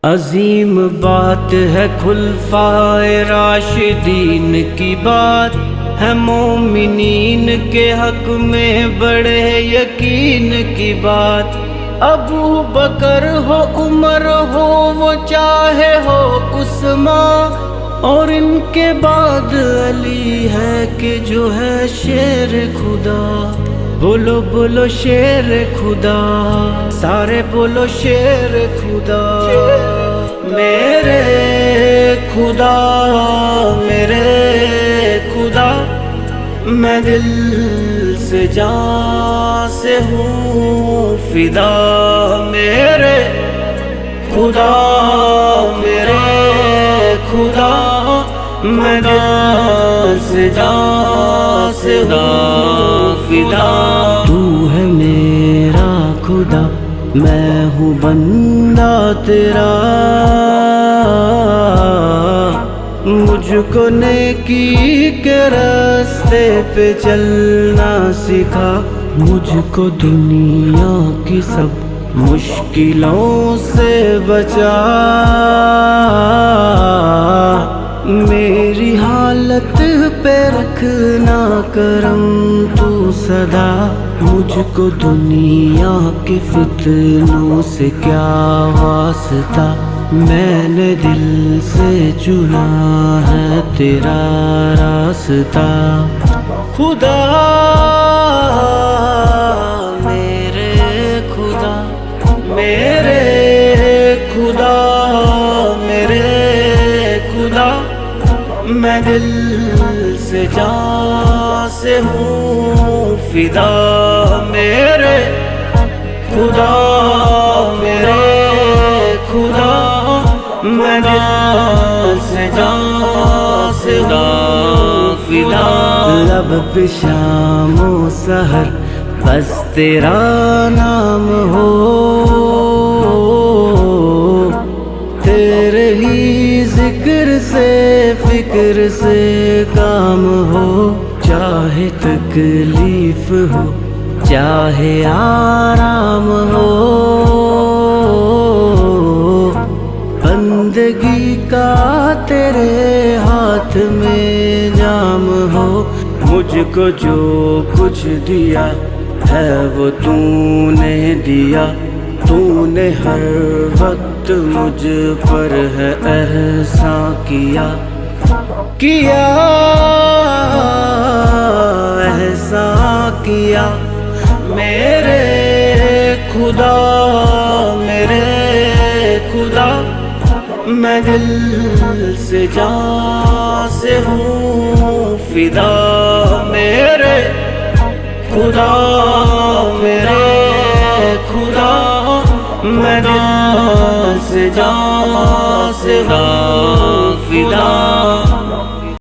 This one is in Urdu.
عظیم بات ہے خلفائے راشدین کی بات ہے، مومنین کے حق میں بڑے یقین کی بات۔ ابو بکر ہو عمر ہو وہ چاہے ہو عثمان، اور ان کے بعد علی ہے کہ جو ہے شیر خدا۔ بولو بولو شیر خدا، سارے بولو شیر خدا۔ میرے خدا میرے خدا، میں دل سے جان سے ہوں فدا۔ میرے خدا میرے خدا، میں دل سے جان سے ہوں فدا۔ تو ہے میرا خدا، میں ہوں بندہ تیرا، مجھ کو نیکی کے راستے پہ چلنا سکھا، مجھ کو دنیا کی سب مشکلوں سے بچا۔ میری حالت پہ رکھنا کرم تو سدا، مجھ کو دنیا کے فتنوں سے کیا واسطہ۔ میں نے دل سے چنا ہے تیرا راستہ۔ خدا میرے خدا میرے خدا میرے خدا، میں دل سے جان سے ہوں فدا۔ میرے خدا میرے خدا، میں دل سے جان سے ہوں فدا۔ لب پہ شام و سحر بس تیرا نام ہو، تیرے ہی ذکر سے فکر سے کام ہو۔ چاہے تکلیف ہو چاہے آرام ہو، بندگی کا تیرے ہاتھ میں جام ہو۔ مجھ کو جو کچھ دیا ہے وہ تو نے دیا، تو نے ہر وقت مجھ پر ہے احسان کیا کیا احسان کیا۔ میرے خدا میرے خدا، میں دل سے جان سے ہوں فدا۔ میرے خدا میرے خدا، میں دل سے جان سے ہوں فدا۔